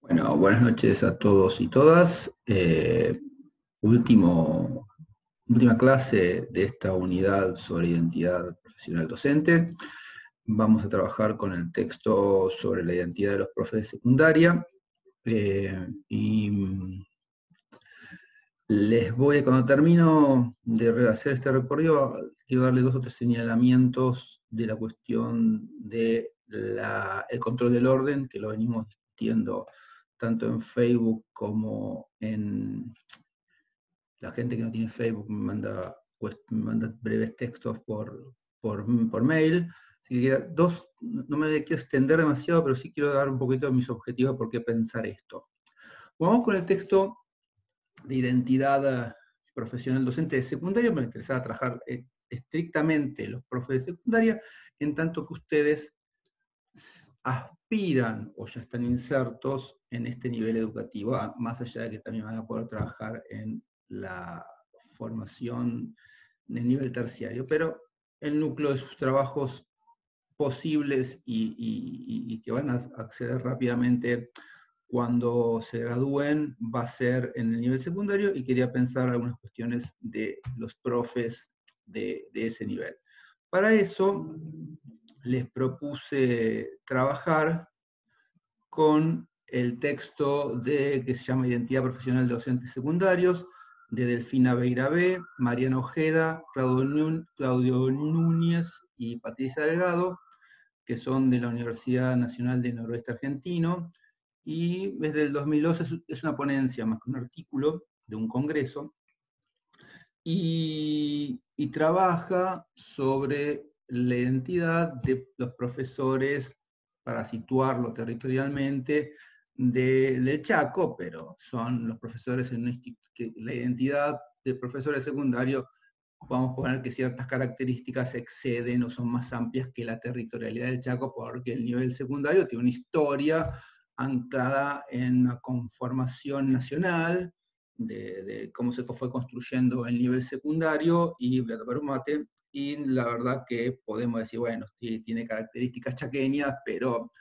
Bueno, buenas noches a todos y todas. Última clase de esta unidad sobre identidad profesional docente. Vamos a trabajar con el texto sobre la identidad de los profes de secundaria. Y cuando termino de hacer este recorrido, quiero darle 2 o 3 señalamientos de la cuestión del control del orden, que lo venimos discutiendo tanto en Facebook como en... La gente que no tiene Facebook me manda breves textos por mail. Así que no me quiero extender demasiado, pero sí quiero dar un poquito de mis objetivos por qué pensar esto. Vamos con el texto de identidad profesional docente de secundaria. Me interesaba trabajar estrictamente los profes de secundaria, en tanto que ustedes aspiran o ya están insertos en este nivel educativo, más allá de que también van a poder trabajar en la formación de nivel terciario, pero el núcleo de sus trabajos posibles y que van a acceder rápidamente cuando se gradúen va a ser en el nivel secundario, y quería pensar algunas cuestiones de los profes de ese nivel. Para eso les propuse trabajar con el texto que se llama Identidad Profesional de Docentes Secundarios, de Delfina Beirabé, Mariana Ojeda, Claudio Núñez y Patricia Delgado, que son de la Universidad Nacional del Noroeste Argentino, y desde el 2012 es una ponencia más que un artículo de un congreso, y trabaja sobre la identidad de los profesores, para situarlo territorialmente, del Chaco, pero son los profesores en la identidad de profesores secundarios. Vamos a poner que ciertas características exceden o son más amplias que la territorialidad del Chaco, porque el nivel secundario tiene una historia anclada en una conformación nacional, de cómo se fue construyendo el nivel secundario y Mate, y la verdad que podemos decir, bueno, tiene características chaqueñas, pero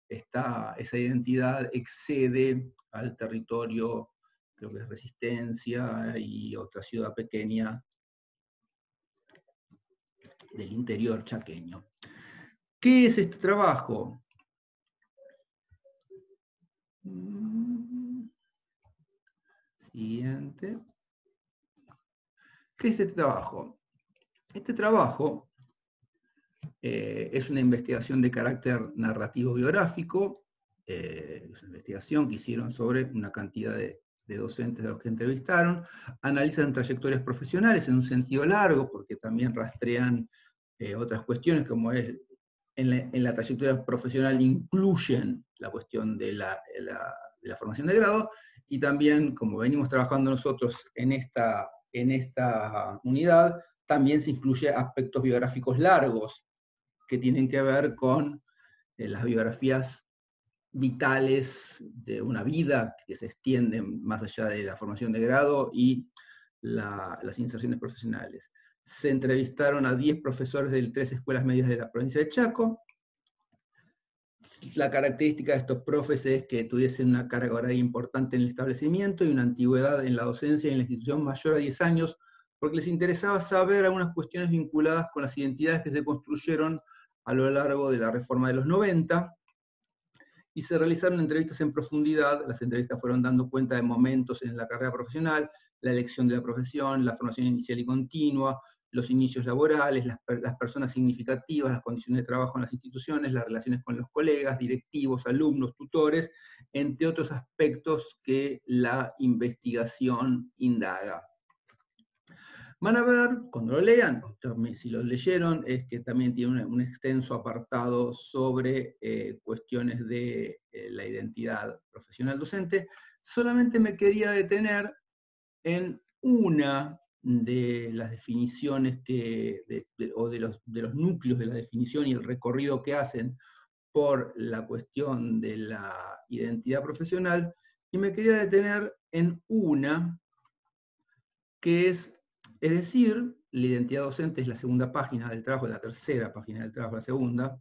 esa identidad excede al territorio, creo que es Resistencia y otra ciudad pequeña del interior chaqueño. ¿Qué es este trabajo? Siguiente. ¿Qué es este trabajo? Este trabajo es una investigación de carácter narrativo biográfico, es una investigación que hicieron sobre una cantidad de docentes de los que entrevistaron, analizan trayectorias profesionales en un sentido largo, porque también rastrean otras cuestiones, como es en la trayectoria profesional incluyen la cuestión de la formación de grado, y también, como venimos trabajando nosotros en esta unidad, también se incluye aspectos biográficos largos que tienen que ver con las biografías vitales de una vida que se extienden más allá de la formación de grado y las inserciones profesionales. Se entrevistaron a 10 profesores de 3 escuelas medias de la provincia de Chaco. La característica de estos profes es que tuviesen una carga horaria importante en el establecimiento y una antigüedad en la docencia y en la institución mayor a 10 años, porque les interesaba saber algunas cuestiones vinculadas con las identidades que se construyeron a lo largo de la reforma de los 90, y se realizaron entrevistas en profundidad. Las entrevistas fueron dando cuenta de momentos en la carrera profesional, la elección de la profesión, la formación inicial y continua, los inicios laborales, las personas significativas, las condiciones de trabajo en las instituciones, las relaciones con los colegas, directivos, alumnos, tutores, entre otros aspectos que la investigación indaga. Van a ver, cuando lo lean, si lo leyeron, es que también tiene un extenso apartado sobre cuestiones de la identidad profesional docente. Solamente me quería detener en una de las definiciones o de los núcleos de la definición y el recorrido que hacen por la cuestión de la identidad profesional, y me quería detener en una que es decir, la identidad docente es la segunda página del trabajo, la tercera página del trabajo, la segunda,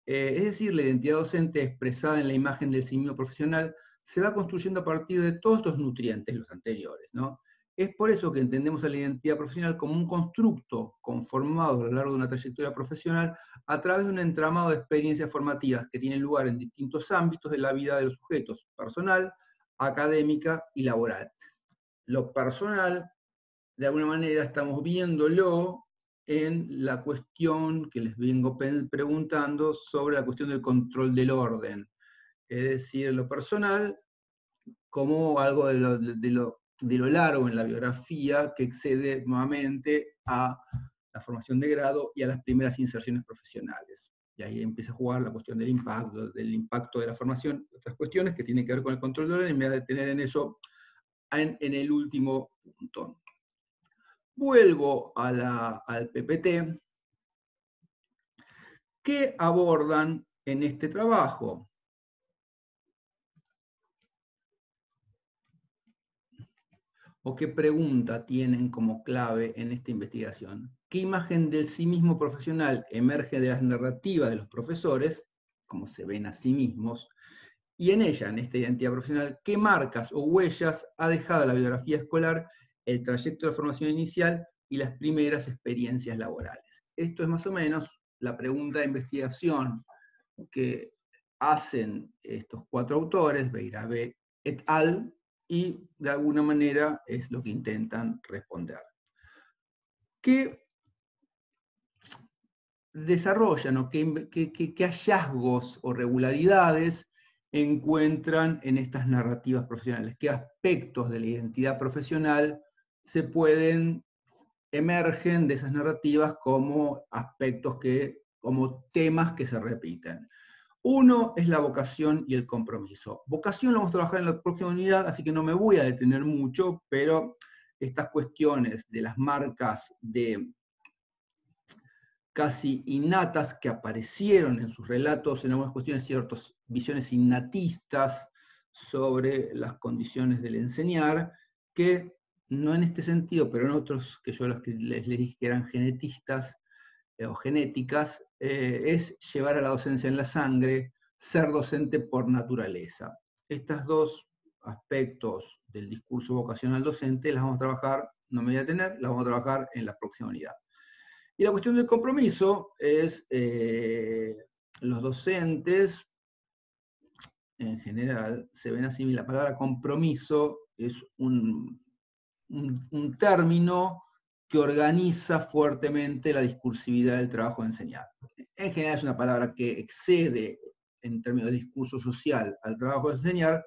Es decir, la identidad docente expresada en la imagen del sí mismo profesional se va construyendo a partir de todos estos nutrientes, los anteriores, ¿no? Es por eso que entendemos a la identidad profesional como un constructo conformado a lo largo de una trayectoria profesional a través de un entramado de experiencias formativas que tienen lugar en distintos ámbitos de la vida de los sujetos, personal, académica y laboral. Lo personal, de alguna manera, estamos viéndolo en la cuestión que les vengo preguntando sobre la cuestión del control del orden. Es decir, lo personal como algo de lo largo en la biografía que excede nuevamente a la formación de grado y a las primeras inserciones profesionales. Y ahí empieza a jugar la cuestión del impacto de la formación, otras cuestiones que tienen que ver con el control de orden, y me voy a detener en eso en el último punto. Vuelvo al PPT, que abordan en este trabajo. ¿O qué pregunta tienen como clave en esta investigación? ¿Qué imagen del sí mismo profesional emerge de las narrativas de los profesores, como se ven a sí mismos, y en ella, en esta identidad profesional, qué marcas o huellas ha dejado la biografía escolar, el trayecto de formación inicial y las primeras experiencias laborales? Esto es más o menos la pregunta de investigación que hacen estos 4 autores, Beirabe et al., y de alguna manera es lo que intentan responder. ¿Qué desarrollan o qué hallazgos o regularidades encuentran en estas narrativas profesionales? ¿Qué aspectos de la identidad profesional emergen de esas narrativas como aspectos como temas que se repiten? Uno es la vocación y el compromiso. Vocación lo vamos a trabajar en la próxima unidad, así que no me voy a detener mucho, pero estas cuestiones de las marcas de casi innatas que aparecieron en sus relatos, en algunas cuestiones ciertas visiones innatistas sobre las condiciones del enseñar, que no en este sentido, pero en otros que yo les dije que eran genetistas, o genéticas, es llevar a la docencia en la sangre, ser docente por naturaleza. Estos dos aspectos del discurso vocacional docente las vamos a trabajar, no me voy a detener, las vamos a trabajar en la próxima unidad. Y la cuestión del compromiso es los docentes, en general, se ven así, la palabra compromiso es un término que organiza fuertemente la discursividad del trabajo de enseñar. En general es una palabra que excede en términos de discurso social al trabajo de enseñar,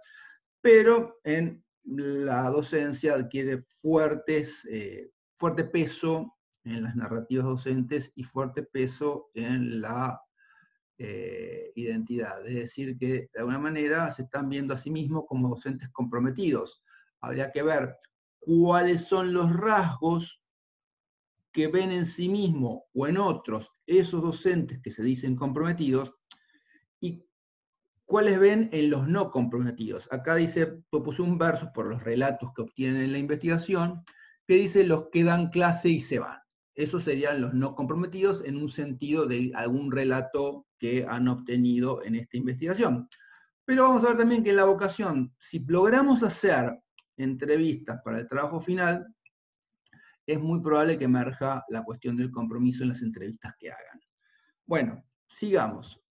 pero en la docencia adquiere fuerte peso en las narrativas docentes y fuerte peso en la identidad. Es decir, que de alguna manera se están viendo a sí mismos como docentes comprometidos. Habría que ver cuáles son los rasgos que ven en sí mismo o en otros esos docentes que se dicen comprometidos y cuáles ven en los no comprometidos. Acá dice, propuse un verso por los relatos que obtienen en la investigación, que dice los que dan clase y se van. Esos serían los no comprometidos en un sentido de algún relato que han obtenido en esta investigación. Pero vamos a ver también que en la vocación, si logramos hacer entrevistas para el trabajo final, es muy probable que emerja la cuestión del compromiso en las entrevistas que hagan. Bueno, sigamos.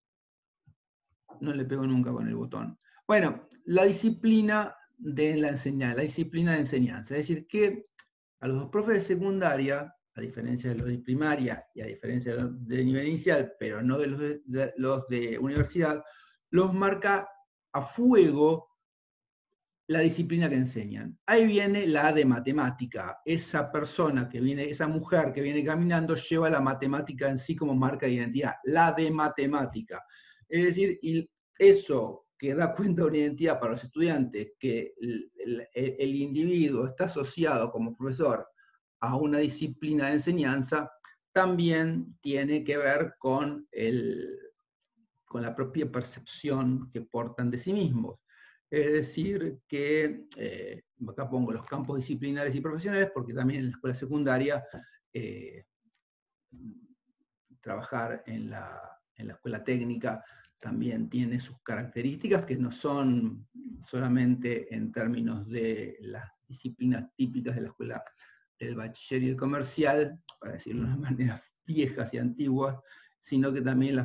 No le pego nunca con el botón. Bueno, la disciplina de la enseñanza, la disciplina de enseñanza. Es decir, que a los profes de secundaria, a diferencia de los de primaria y a diferencia de los de nivel inicial, pero no de los de universidad, los marca a fuego la disciplina que enseñan. Ahí viene la de matemática. Esa persona que viene, esa mujer que viene caminando, lleva la matemática en sí como marca de identidad. La de matemática. Es decir, y eso que da cuenta de una identidad para los estudiantes, que el individuo está asociado como profesor a una disciplina de enseñanza, también tiene que ver con la propia percepción que portan de sí mismos. Es decir, que acá pongo los campos disciplinares y profesionales, porque también en la escuela secundaria trabajar en la en la escuela técnica también tiene sus características, que no son solamente en términos de las disciplinas típicas de la escuela del bachiller y el comercial, para decirlo de una manera viejas y antiguas, sino que también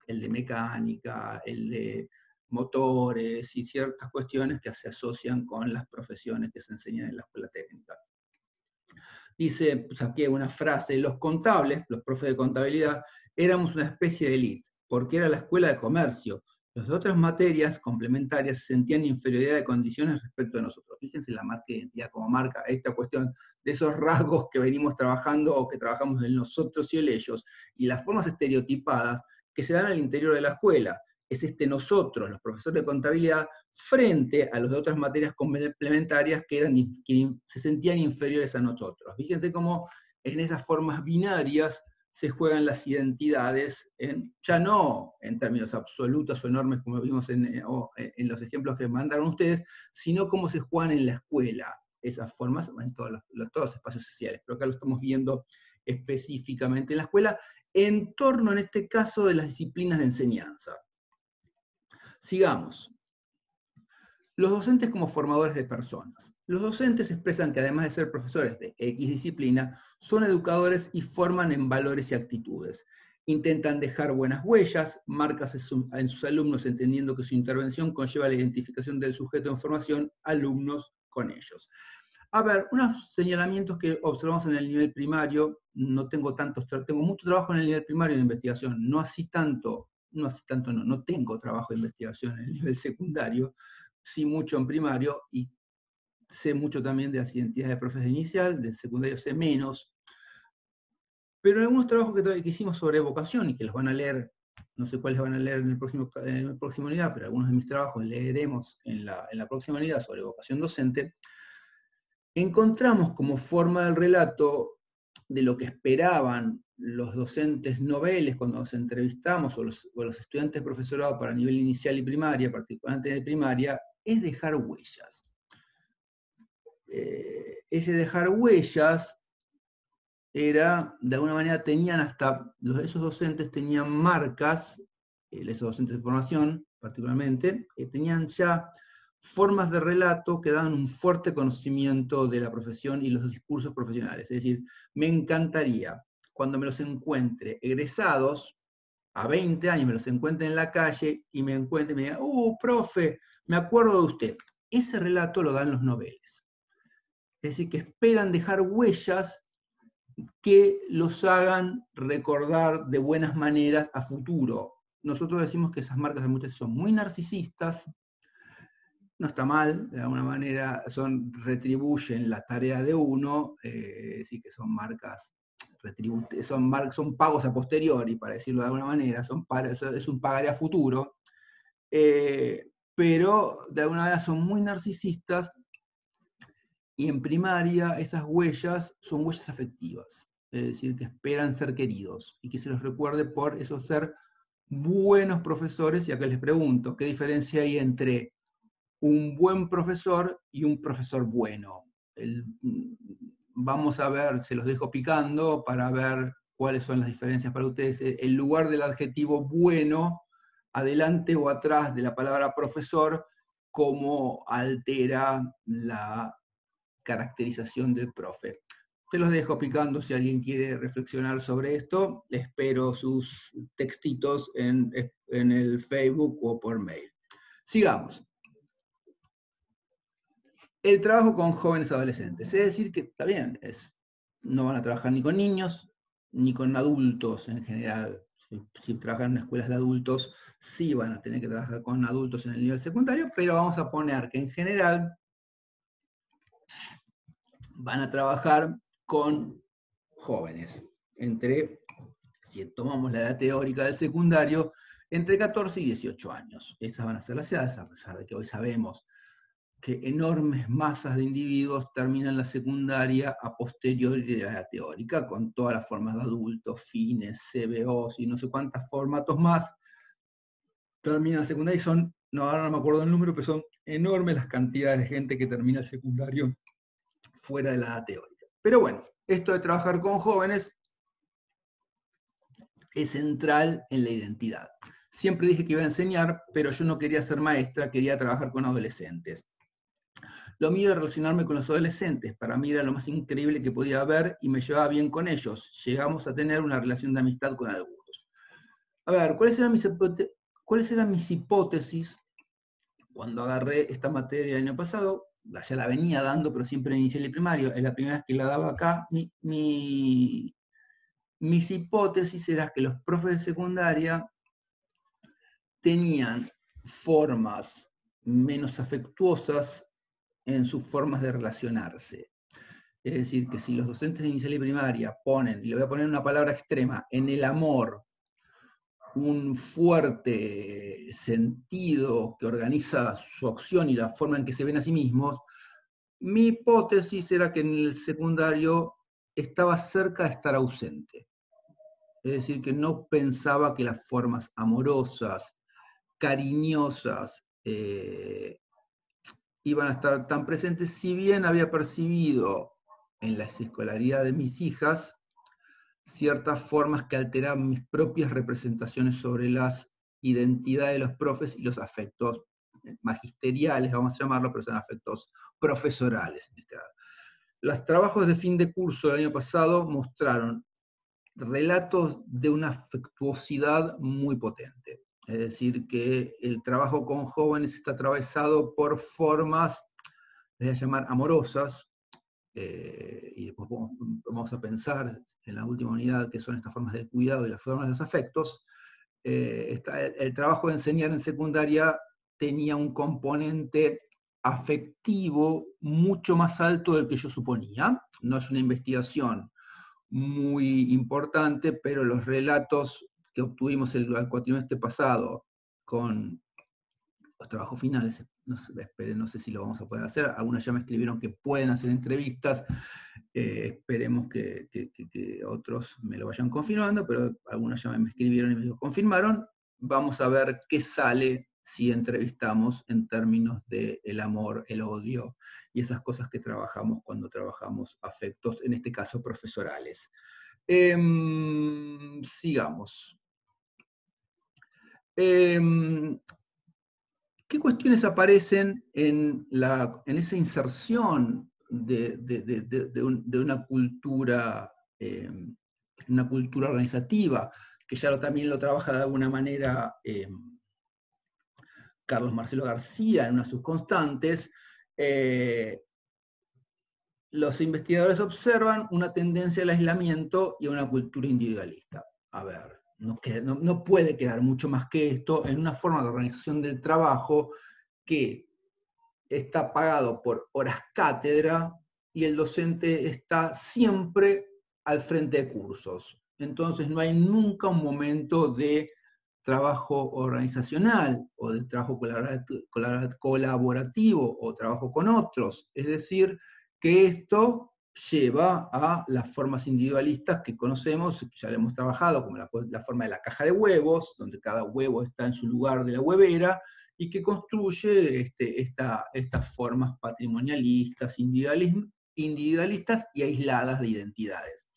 el de mecánica, el de motores y ciertas cuestiones que se asocian con las profesiones que se enseñan en la escuela técnica. Dice, saqué una frase, los contables, los profes de contabilidad, éramos una especie de élite, porque era la escuela de comercio. Las otras materias complementarias sentían inferioridad de condiciones respecto de nosotros. Fíjense la marca de identidad como marca esta cuestión de esos rasgos que venimos trabajando o que trabajamos en nosotros y el ellos, y las formas estereotipadas que se dan al interior de la escuela. Es nosotros, los profesores de contabilidad, frente a las otras materias complementarias que se sentían inferiores a nosotros. Fíjense cómo en esas formas binarias se juegan las identidades, ya no en términos absolutos o enormes como vimos en los ejemplos que mandaron ustedes, sino cómo se juegan en la escuela esas formas en todos los espacios sociales. Pero acá lo estamos viendo específicamente en la escuela, en torno, en este caso, de las disciplinas de enseñanza. Sigamos. Los docentes como formadores de personas. Los docentes expresan que además de ser profesores de X disciplina, son educadores y forman en valores y actitudes. Intentan dejar buenas huellas, marcas en sus alumnos, entendiendo que su intervención conlleva la identificación del sujeto en formación, alumnos con ellos. A ver, unos señalamientos que observamos en el nivel primario, tengo mucho trabajo en el nivel primario de investigación, no tengo trabajo de investigación en el nivel secundario, sí mucho en primario, y sé mucho también de las identidades de profes de inicial, del secundario sé menos, pero en algunos trabajos que hicimos sobre vocación, y que los van a leer, no sé cuáles van a leer en la próxima unidad, pero algunos de mis trabajos leeremos en la próxima unidad sobre vocación docente, encontramos como forma del relato de lo que esperaban los docentes noveles cuando nos entrevistamos, o los estudiantes de profesorado para nivel inicial y primaria, particularmente de primaria, es dejar huellas. Ese dejar huellas era, de alguna manera, esos docentes tenían marcas, esos docentes de formación particularmente, tenían ya formas de relato que daban un fuerte conocimiento de la profesión y los discursos profesionales. Es decir, me encantaría, cuando me los encuentre egresados, a 20 años me los encuentre en la calle y me encuentre y me diga, profe, me acuerdo de usted. Ese relato lo dan los noveles. Es decir, que esperan dejar huellas que los hagan recordar de buenas maneras a futuro. Nosotros decimos que esas marcas de muchas son muy narcisistas, no está mal, de alguna manera retribuyen la tarea de uno, es decir, que son marcas son pagos a posteriori, para decirlo de alguna manera, es un pagaré a futuro, pero de alguna manera son muy narcisistas, y en primaria esas huellas son huellas afectivas, es decir, que esperan ser queridos, y que se los recuerde por eso ser buenos profesores. Y acá les pregunto, ¿qué diferencia hay entre un buen profesor y un profesor bueno? Vamos a ver, se los dejo picando para ver cuáles son las diferencias para ustedes. El lugar del adjetivo bueno, adelante o atrás de la palabra profesor, cómo altera la caracterización del profe. Te los dejo picando si alguien quiere reflexionar sobre esto. Espero sus textitos en el Facebook o por mail. Sigamos. El trabajo con jóvenes adolescentes. Es decir, que está bien, no van a trabajar ni con niños, ni con adultos en general. Si trabajan en escuelas de adultos, sí van a tener que trabajar con adultos en el nivel secundario, pero vamos a poner que en general van a trabajar con jóvenes, si tomamos la edad teórica del secundario, entre 14 y 18 años. Esas van a ser las edades, a pesar de que hoy sabemos que enormes masas de individuos terminan la secundaria a posteriori de la teórica, con todas las formas de adultos, fines, CBOs y no sé cuántos formatos más, terminan la secundaria y ahora no me acuerdo el número, pero son enormes las cantidades de gente que termina el secundario fuera de la edad teórica. Pero bueno, esto de trabajar con jóvenes es central en la identidad. Siempre dije que iba a enseñar, pero yo no quería ser maestra, quería trabajar con adolescentes. Lo mío era relacionarme con los adolescentes, para mí era lo más increíble que podía haber y me llevaba bien con ellos. Llegamos a tener una relación de amistad con algunos. A ver, ¿cuáles eran mis hipótesis cuando agarré esta materia el año pasado? Ya la venía dando, pero siempre en inicial y primario. Es la primera vez que la daba acá. Mis hipótesis eran que los profes de secundaria tenían formas menos afectuosas en sus formas de relacionarse. Es decir, que si los docentes de inicial y primaria ponen, y le voy a poner una palabra extrema, en el amor, un fuerte sentido que organiza su acción y la forma en que se ven a sí mismos, mi hipótesis era que en el secundario estaba cerca de estar ausente. Es decir, que no pensaba que las formas amorosas, cariñosas, iban a estar tan presentes, si bien había percibido en la escolaridad de mis hijas ciertas formas que alteraban mis propias representaciones sobre las identidades de los profes y los afectos magisteriales, vamos a llamarlo, pero son afectos profesorales. Los trabajos de fin de curso del año pasado mostraron relatos de una afectuosidad muy potente. Es decir, que el trabajo con jóvenes está atravesado por formas, les voy a llamar amorosas, y después vamos a pensar en la última unidad que son estas formas del cuidado y las formas de los afectos. El trabajo de enseñar en secundaria tenía un componente afectivo mucho más alto del que yo suponía. No es una investigación muy importante, pero los relatos que obtuvimos el cuatrimestre pasado con los trabajos finales, no sé si lo vamos a poder hacer, algunas ya me escribieron que pueden hacer entrevistas, esperemos que otros me lo vayan confirmando, pero algunas ya me escribieron y me lo confirmaron. Vamos a ver qué sale si entrevistamos en términos de el amor, el odio y esas cosas que trabajamos cuando trabajamos afectos, en este caso profesorales. Sigamos. ¿Qué cuestiones aparecen en esa inserción de una cultura organizativa, que ya también lo trabaja de alguna manera Carlos Marcelo García en una de sus constantes? Los investigadores observan una tendencia al aislamiento y a una cultura individualista. A ver, no puede quedar mucho más que esto en una forma de organización del trabajo que está pagado por horas cátedra y el docente está siempre al frente de cursos. Entonces no hay nunca un momento de trabajo organizacional o de trabajo colaborativo o trabajo con otros. Es decir, que esto lleva a las formas individualistas que conocemos, que ya le hemos trabajado, como la forma de la caja de huevos, donde cada huevo está en su lugar de la huevera, y que construye estas formas patrimonialistas, individualistas y aisladas de identidades.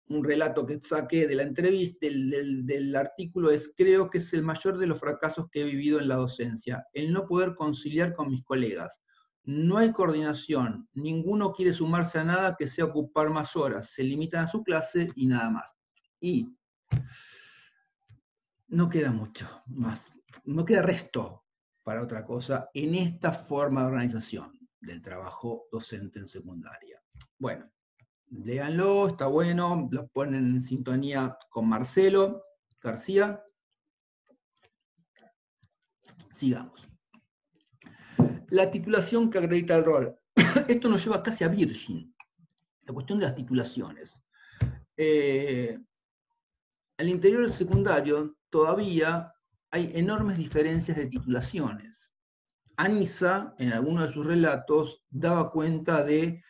Un relato que saqué de la entrevista, del artículo, es: creo que es el mayor de los fracasos que he vivido en la docencia, el no poder conciliar con mis colegas. No hay coordinación, ninguno quiere sumarse a nada que sea ocupar más horas, se limitan a su clase y nada más. Y no queda mucho más, no queda resto para otra cosa en esta forma de organización del trabajo docente en secundaria. Bueno, léanlo, está bueno, los ponen en sintonía con Marcelo García. Sigamos. La titulación que acredita el rol. Esto nos lleva casi a Virgin, la cuestión de las titulaciones. Al interior del secundario todavía hay enormes diferencias de titulaciones. Anissa, en alguno de sus relatos, daba cuenta de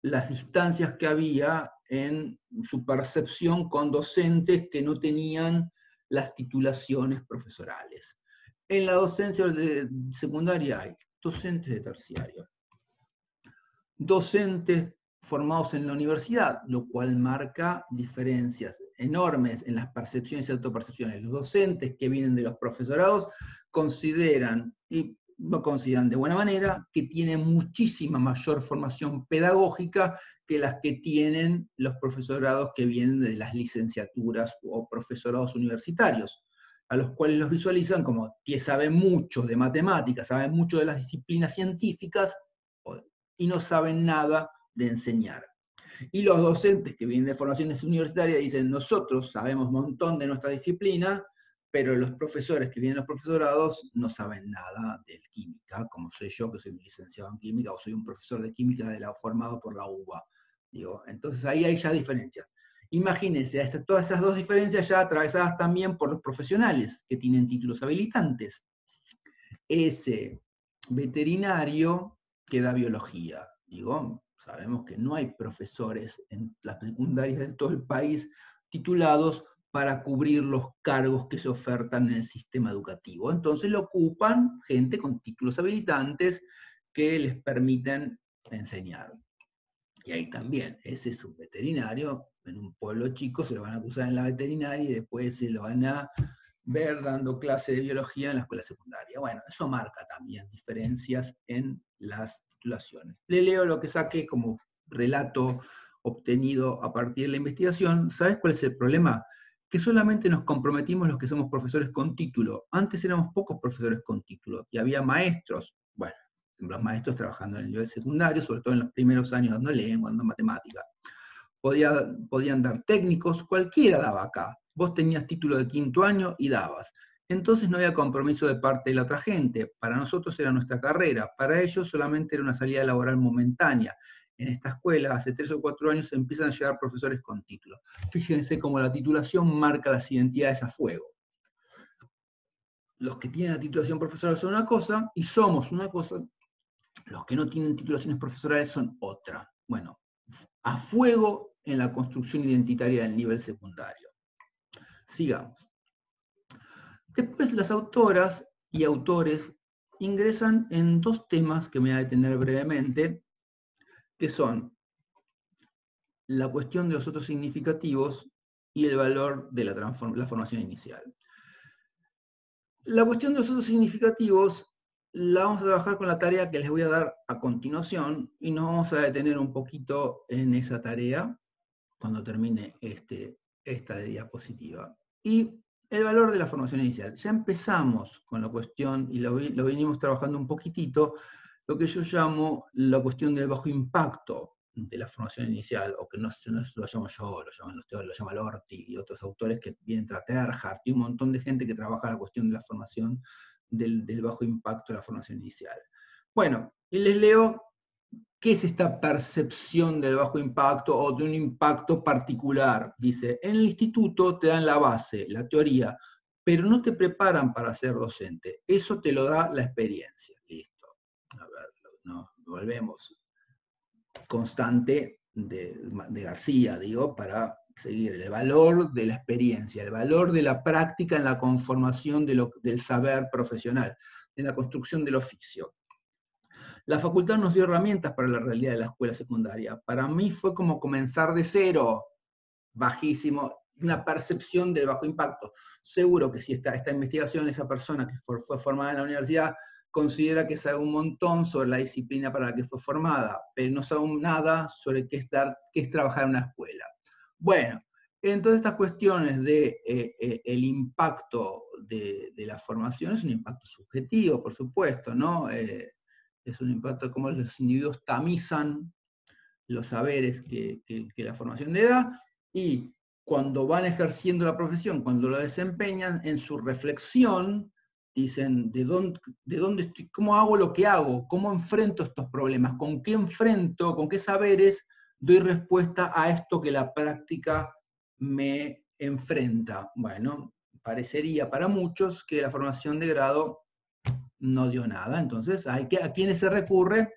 las distancias que había en su percepción con docentes que no tenían las titulaciones profesorales. En la docencia de secundaria hay docentes de terciario, docentes formados en la universidad, lo cual marca diferencias enormes en las percepciones y autopercepciones. Los docentes que vienen de los profesorados consideran, y no consideran de buena manera, que tienen muchísima mayor formación pedagógica que las que tienen los profesorados que vienen de las licenciaturas o profesorados universitarios, a los cuales los visualizan como que saben mucho de matemáticas, saben mucho de las disciplinas científicas, y no saben nada de enseñar. Y los docentes que vienen de formaciones universitarias dicen, nosotros sabemos un montón de nuestra disciplina, pero los profesores que vienen de los profesorados no saben nada de química, como soy yo, que soy un licenciado en química, o soy un profesor de química formado por la UBA. Digo, entonces ahí hay ya diferencias. Imagínense, todas esas dos diferencias ya atravesadas también por los profesionales que tienen títulos habilitantes. Ese veterinario que da biología, digo, sabemos que no hay profesores en las secundarias de todo el país titulados para cubrir los cargos que se ofertan en el sistema educativo. Entonces lo ocupan gente con títulos habilitantes que les permiten enseñar. Y ahí también, ese es un veterinario, en un pueblo chico se lo van a acusar en la veterinaria y después se lo van a ver dando clase de biología en la escuela secundaria. Bueno, eso marca también diferencias en las titulaciones. Le leo lo que saqué como relato obtenido a partir de la investigación. ¿Sabes cuál es el problema? Que solamente nos comprometimos los que somos profesores con título. Antes éramos pocos profesores con título y había maestros, bueno, los maestros trabajando en el nivel secundario, sobre todo en los primeros años dando lengua, dando matemática. Podían dar técnicos, cualquiera daba acá. Vos tenías título de quinto año y dabas. Entonces no había compromiso de parte de la otra gente. Para nosotros era nuestra carrera, para ellos solamente era una salida laboral momentánea. En esta escuela, hace 3 o 4 años, empiezan a llegar profesores con título. Fíjense cómo la titulación marca las identidades a fuego. Los que tienen la titulación profesoral son una cosa, y somos una cosa. Los que no tienen titulaciones profesorales son otra. Bueno, a fuego en la construcción identitaria del nivel secundario. Sigamos. Después las autoras y autores ingresan en 2 temas que me voy a detener brevemente, que son la cuestión de los otros significativos y el valor de la formación inicial. La cuestión de los otros significativos la vamos a trabajar con la tarea que les voy a dar a continuación y nos vamos a detener un poquito en esa tarea cuando termine esta diapositiva. Y el valor de la formación inicial. Ya empezamos con la cuestión, y lo venimos trabajando un poquitito, lo que yo llamo la cuestión del bajo impacto de la formación inicial, o que no lo llamo yo, lo llaman los teóricos, lo llama Lorty y otros autores que vienen tras Terhart, y un montón de gente que trabaja la cuestión de la formación del bajo impacto de la formación inicial. Bueno, y les leo qué es esta percepción del bajo impacto o de un impacto particular. Dice, en el instituto te dan la base, la teoría, pero no te preparan para ser docente. Eso te lo da la experiencia. Listo. A ver, no, volvemos. Constante de García, digo, para seguir el valor de la experiencia, el valor de la práctica en la conformación del saber profesional, en la construcción del oficio. La facultad nos dio herramientas para la realidad de la escuela secundaria. Para mí fue como comenzar de cero, bajísimo, una percepción del bajo impacto. Seguro que si esta investigación, esa persona que fue formada en la universidad, considera que sabe un montón sobre la disciplina para la que fue formada, pero no sabe nada sobre qué es trabajar en una escuela. Bueno, entonces estas cuestiones de el impacto de la formación es un impacto subjetivo, por supuesto, ¿no? Es un impacto de cómo los individuos tamizan los saberes que la formación le da, y cuando van ejerciendo la profesión, cuando lo desempeñan, en su reflexión, dicen, ¿de dónde estoy? ¿Cómo hago lo que hago? ¿Cómo enfrento estos problemas? ¿Con qué enfrento? ¿Con qué saberes doy respuesta a esto que la práctica me enfrenta? Bueno, parecería para muchos que la formación de grado no dio nada. Entonces, ¿a quiénes se recurre?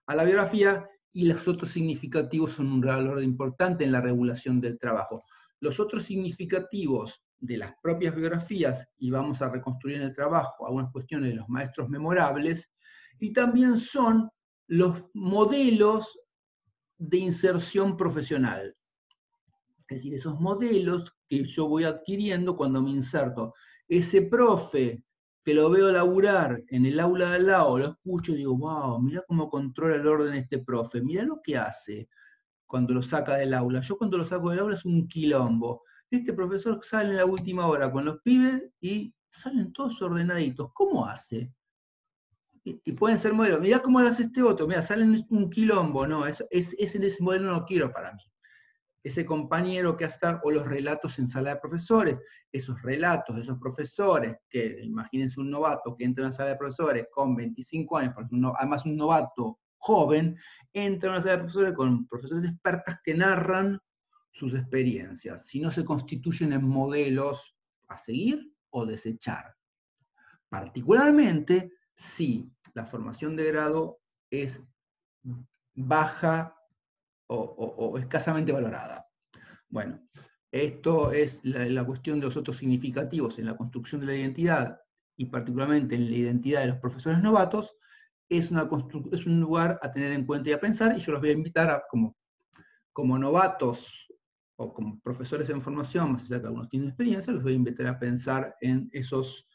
A la biografía, y los otros significativos son un valor importante en la regulación del trabajo. Los otros significativos de las propias biografías, y vamos a reconstruir en el trabajo algunas cuestiones de los maestros memorables, y también son los modelos de inserción profesional. Es decir, esos modelos que yo voy adquiriendo cuando me inserto. Ese profe que lo veo laburar en el aula de al lado, lo escucho y digo, wow, mirá cómo controla el orden este profe, mirá lo que hace cuando lo saca del aula. Yo cuando lo saco del aula es un quilombo. Este profesor sale en la última hora con los pibes y salen todos ordenaditos. ¿Cómo hace? Y pueden ser modelos. Mirá cómo lo hace este otro. Mirá, salen un quilombo. No, ese modelo no lo quiero para mí. Ese compañero que hace, o los relatos en sala de profesores, esos relatos de esos profesores, que imagínense un novato que entra en la sala de profesores con 25 años, además un novato joven, entra en una sala de profesores con profesores expertas que narran sus experiencias, si no se constituyen en modelos a seguir o desechar. Particularmente si la formación de grado es baja o escasamente valorada. Bueno, esto es la cuestión de los otros significativos en la construcción de la identidad, y particularmente en la identidad de los profesores novatos. Es un lugar a tener en cuenta y a pensar, y yo los voy a invitar a, como novatos o como profesores en formación, más allá que algunos tienen experiencia, los voy a invitar a pensar en esos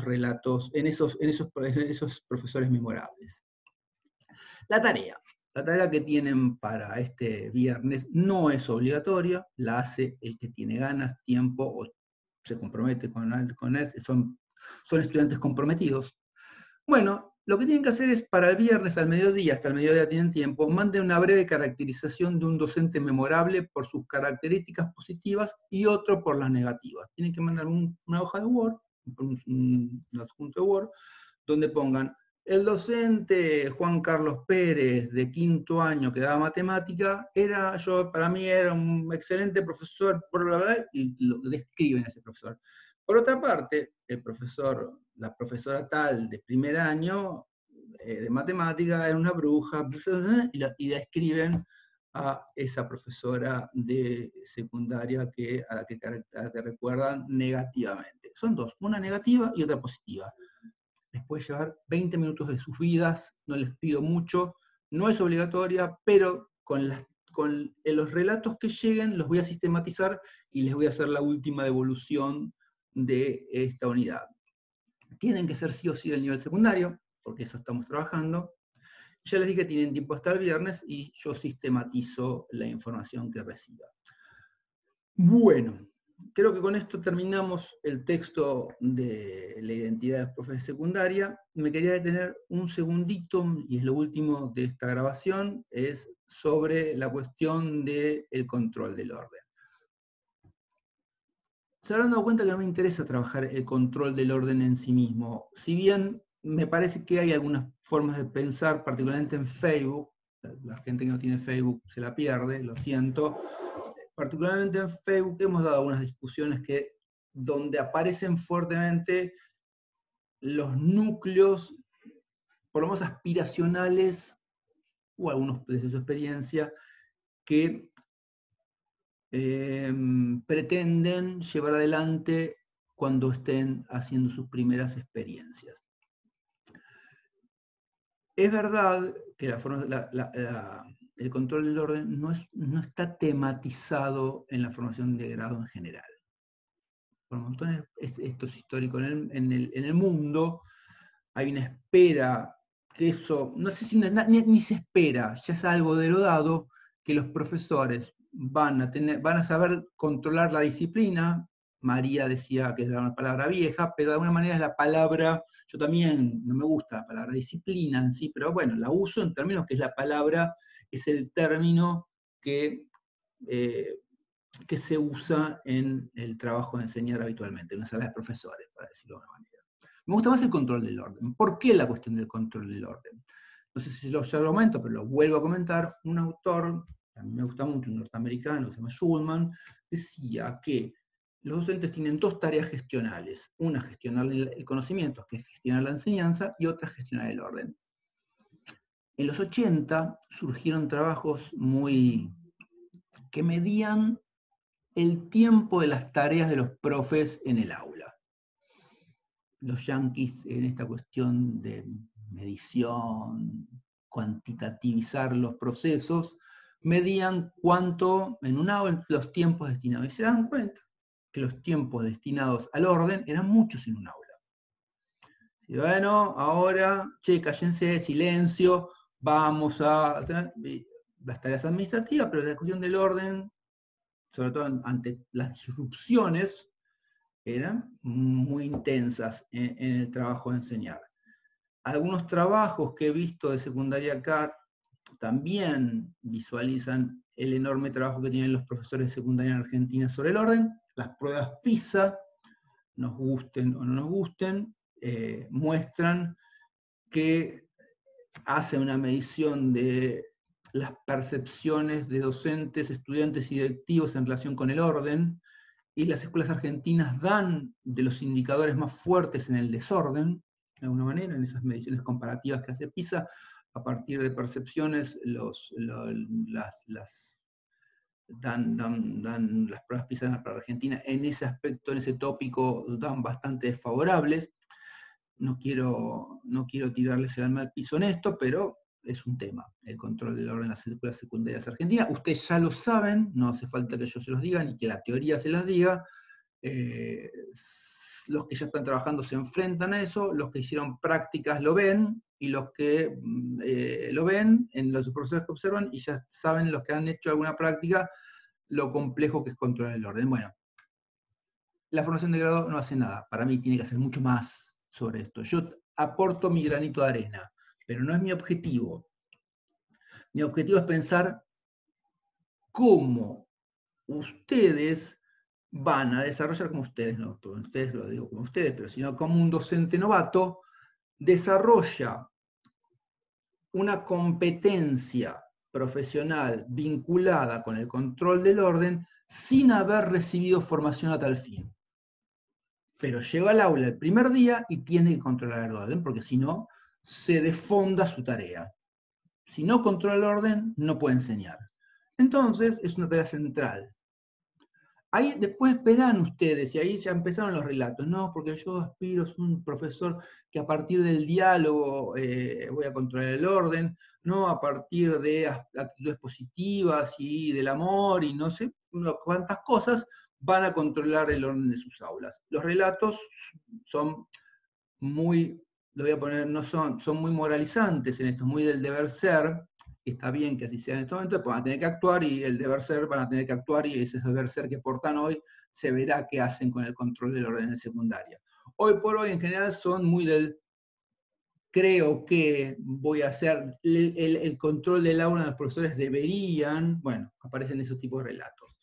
relatos, en esos profesores memorables. La tarea que tienen para este viernes no es obligatoria, la hace el que tiene ganas, tiempo o se compromete con él, son estudiantes comprometidos. Bueno, lo que tienen que hacer es para el viernes al mediodía, hasta el mediodía tienen tiempo, manden una breve caracterización de un docente memorable por sus características positivas y otro por las negativas. Tienen que mandar una hoja de Word, un adjunto de Word, donde pongan: el docente Juan Carlos Pérez, de quinto año, que daba matemática, para mí era un excelente profesor, y lo describen a ese profesor. Por otra parte, la profesora tal de primer año de matemática era una bruja, y describen a esa profesora de secundaria a la que recuerdan negativamente. Son dos, una negativa y otra positiva. Les puede llevar 20 minutos de sus vidas, no les pido mucho, no es obligatoria, pero con los relatos que lleguen los voy a sistematizar y les voy a hacer la última devolución de esta unidad. Tienen que ser sí o sí del nivel secundario, porque eso estamos trabajando. Ya les dije que tienen tiempo hasta el viernes y yo sistematizo la información que reciba. Bueno, creo que con esto terminamos el texto de la identidad de profe de secundaria. Me quería detener un segundito, y es lo último de esta grabación, es sobre la cuestión del control del orden. Se habrán dado cuenta que no me interesa trabajar el control del orden en sí mismo. Si bien me parece que hay algunas formas de pensar, particularmente en Facebook, la gente que no tiene Facebook se la pierde, lo siento. Particularmente en Facebook hemos dado algunas discusiones donde aparecen fuertemente los núcleos, por lo menos aspiracionales, o algunos desde su experiencia, que pretenden llevar adelante cuando estén haciendo sus primeras experiencias. Es verdad que el control del orden no está tematizado en la formación de grado en general. Por montones, esto es histórico en el mundo, hay una espera que eso, no sé si ni se espera, ya es algo denodado, que los profesores van a saber controlar la disciplina. María decía que era una palabra vieja, pero de alguna manera es la palabra, yo también no me gusta la palabra disciplina en sí, pero bueno, la uso en términos que es la palabra, es el término que se usa en el trabajo de enseñar habitualmente, en una sala de profesores, para decirlo de alguna manera. Me gusta más el control del orden. ¿Por qué la cuestión del control del orden? No sé si ya lo comento, pero lo vuelvo a comentar. Un autor, a mí me gusta mucho, un norteamericano, que se llama Schulman, decía que los docentes tienen dos tareas gestionales. Una, gestionar el conocimiento, que es gestionar la enseñanza, y otra, gestionar el orden. En los 80 surgieron trabajos que medían el tiempo de las tareas de los profes en el aula. Los yanquis en esta cuestión de medición, cuantitativizar los procesos, medían cuánto en un aula, los tiempos destinados. Y se dan cuenta que los tiempos destinados al orden eran muchos en un aula. Y bueno, ahora, che, cállense, silencio, vamos a las tareas administrativas, pero la cuestión del orden, sobre todo ante las disrupciones, eran muy intensas en el trabajo de enseñar. Algunos trabajos que he visto de secundaria acá también visualizan el enorme trabajo que tienen los profesores de secundaria en Argentina sobre el orden. Las pruebas PISA, nos gusten o no nos gusten, muestran que hace una medición de las percepciones de docentes, estudiantes y directivos en relación con el orden, y las escuelas argentinas dan de los indicadores más fuertes en el desorden, de alguna manera, en esas mediciones comparativas que hace PISA, a partir de percepciones, dan las pruebas PISA para Argentina en ese aspecto, en ese tópico, dan bastante desfavorables. No quiero tirarles el alma al piso en esto, pero es un tema, el control del orden en las escuelas secundarias argentinas. Ustedes ya lo saben, no hace falta que yo se los diga, ni que la teoría se las diga. Los que ya están trabajando se enfrentan a eso, los que hicieron prácticas lo ven, y los que lo ven en los profesores que observan, y ya saben los que han hecho alguna práctica, lo complejo que es controlar el orden. Bueno, la formación de grado no hace nada, para mí tiene que hacer mucho más sobre esto. Yo aporto mi granito de arena, pero no es mi objetivo. Mi objetivo es pensar cómo ustedes van a desarrollar, como ustedes, no todos ustedes lo digo como ustedes, pero sino como un docente novato desarrolla una competencia profesional vinculada con el control del orden sin haber recibido formación a tal fin. Pero llega al aula el primer día y tiene que controlar el orden, porque si no, se desfonda su tarea. Si no controla el orden, no puede enseñar. Entonces, es una tarea central. Ahí después verán ustedes, y ahí ya empezaron los relatos, no, porque yo aspiro a un profesor que a partir del diálogo voy a controlar el orden, no a partir de actitudes positivas y del amor y no sé cuántas cosas van a controlar el orden de sus aulas. Los relatos son muy, lo voy a poner, no son muy moralizantes en esto, muy del deber ser. Está bien que así sea en este momento, pues van a tener que actuar y el deber ser van a tener que actuar y ese deber ser que portan hoy se verá qué hacen con el control del orden en secundaria. Hoy por hoy en general son muy del creo que voy a hacer el control del aula, los profesores deberían, bueno, aparecen esos tipos de relatos.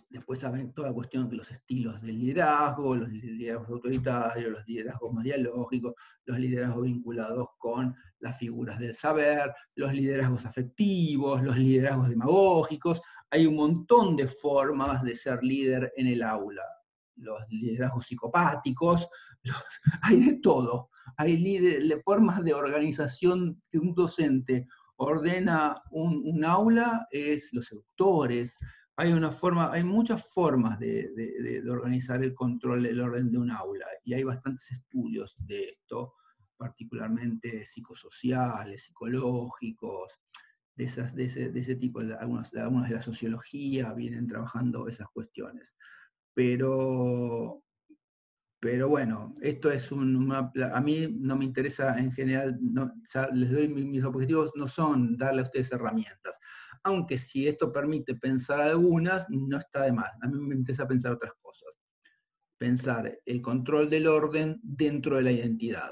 Después saben toda la cuestión de los estilos de liderazgo, los liderazgos autoritarios, los liderazgos más dialógicos, los liderazgos vinculados con las figuras del saber, los liderazgos afectivos, los liderazgos demagógicos. Hay un montón de formas de ser líder en el aula. Los liderazgos psicopáticos, hay de todo. Hay formas de organización que un docente ordena un aula, es los seductores. Hay muchas formas de organizar el control del orden de un aula, y hay bastantes estudios de esto, particularmente psicosociales, psicológicos, de ese tipo. Algunas de la sociología vienen trabajando esas cuestiones. Pero bueno, esto es a mí no me interesa en general, no, les doy mis objetivos no son darle a ustedes herramientas, aunque si esto permite pensar algunas, no está de más. A mí me interesa pensar otras cosas. Pensar el control del orden dentro de la identidad.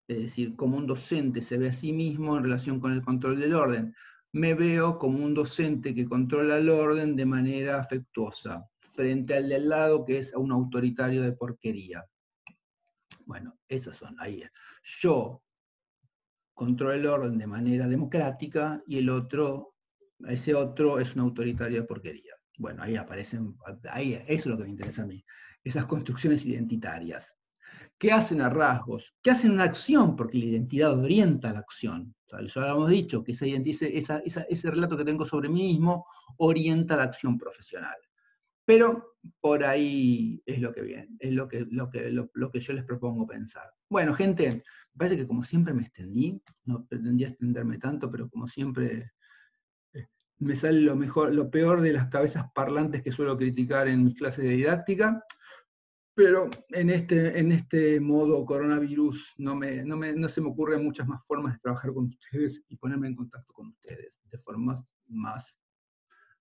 Es decir, cómo un docente se ve a sí mismo en relación con el control del orden. Me veo como un docente que controla el orden de manera afectuosa, frente al de al lado que es un autoritario de porquería. Bueno, esas son, ahí. Yo controlo el orden de manera democrática y ese otro es un autoritario de porquería. Bueno, ahí aparecen, eso es lo que me interesa a mí, esas construcciones identitarias. ¿Qué hacen a rasgos? ¿Qué hacen una acción? Porque la identidad orienta la acción. O sea, ya habíamos dicho que ese relato que tengo sobre mí mismo orienta la acción profesional. Pero por ahí es lo que viene, es lo que yo les propongo pensar. Bueno, gente, me parece que como siempre me extendí, no pretendía extenderme tanto, pero como siempre me sale lo mejor, lo peor de las cabezas parlantes que suelo criticar en mis clases de didáctica, pero en este modo coronavirus no se me ocurren muchas más formas de trabajar con ustedes y ponerme en contacto con ustedes de formas más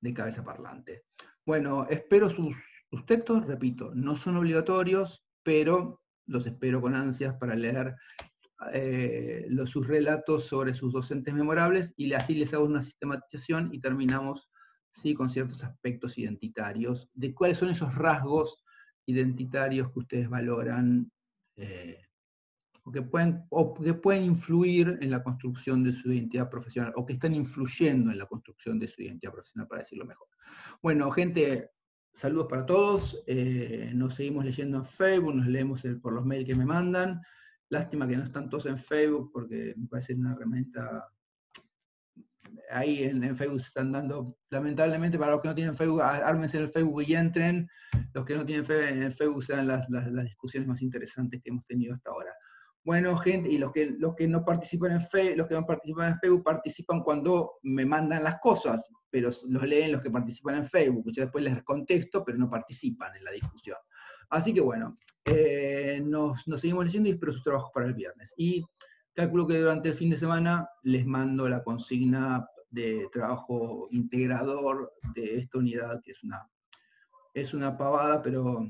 de cabeza parlante. Bueno, espero sus textos, repito, no son obligatorios, pero los espero con ansias para leer sus relatos sobre sus docentes memorables y así les hago una sistematización y terminamos sí, con ciertos aspectos identitarios, de cuáles son esos rasgos identitarios que ustedes valoran o que pueden influir en la construcción de su identidad profesional, o que están influyendo en la construcción de su identidad profesional, para decirlo mejor. Bueno, gente, saludos para todos, nos seguimos leyendo en Facebook, nos leemos por los mails que me mandan. Lástima que no están todos en Facebook, porque me parece una herramienta. Ahí en Facebook se están dando, lamentablemente para los que no tienen Facebook, ármense en el Facebook y entren. Los que no tienen fe en el Facebook se dan las discusiones más interesantes que hemos tenido hasta ahora. Bueno, gente, y los que no participan en Facebook, los que no participan en Facebook participan cuando me mandan las cosas, pero los leen los que participan en Facebook. Yo después les contesto, pero no participan en la discusión. Así que bueno, nos seguimos leyendo y espero sus trabajos para el viernes. Y calculo que durante el fin de semana les mando la consigna de trabajo integrador de esta unidad, que es una pavada, pero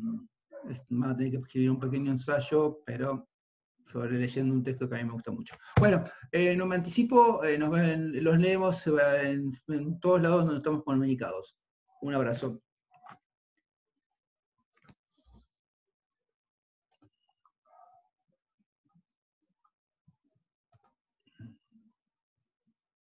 van a tener que escribir un pequeño ensayo, pero sobre leyendo un texto que a mí me gusta mucho. Bueno, no me anticipo, los leemos en todos lados donde estamos comunicados. Un abrazo.